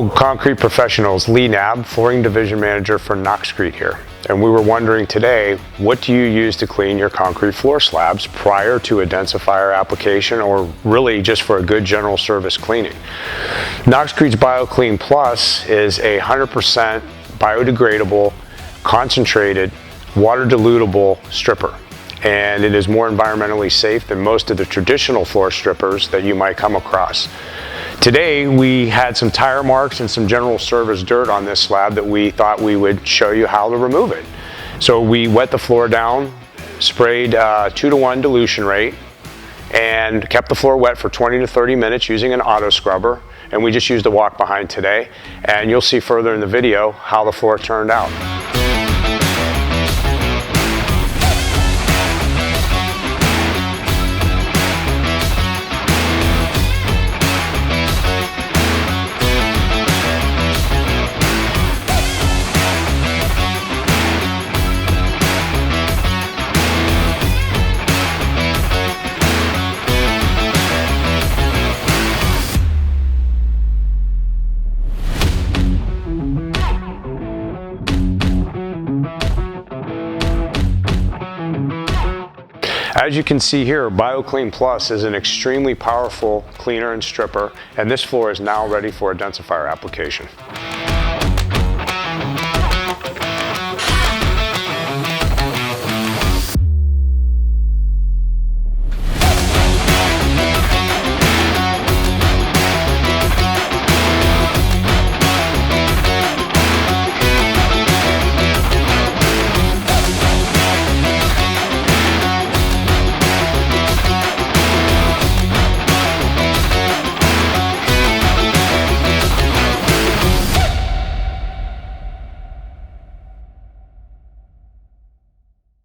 Hello, concrete professionals. Lee Knabb, Flooring Division Manager for Nox-Crete here. And we were wondering today, what do you use to clean your concrete floor slabs prior to a densifier application, or really just for a good general service cleaning? Nox-Crete's BioClean Plus is a 100% biodegradable, concentrated, water-dilutable stripper. And it is more environmentally safe than most of the traditional floor strippers that you might come across. Today we had some tire marks and some general service dirt on this slab that we thought we would show you how to remove it. So we wet the floor down, sprayed 2-to-1 dilution rate, and kept the floor wet for 20 to 30 minutes using an auto scrubber. And we just used a walk behind today. And you'll see further in the video how the floor turned out. As you can see here, BioClean Plus is an extremely powerful cleaner and stripper, and this floor is now ready for a densifier application.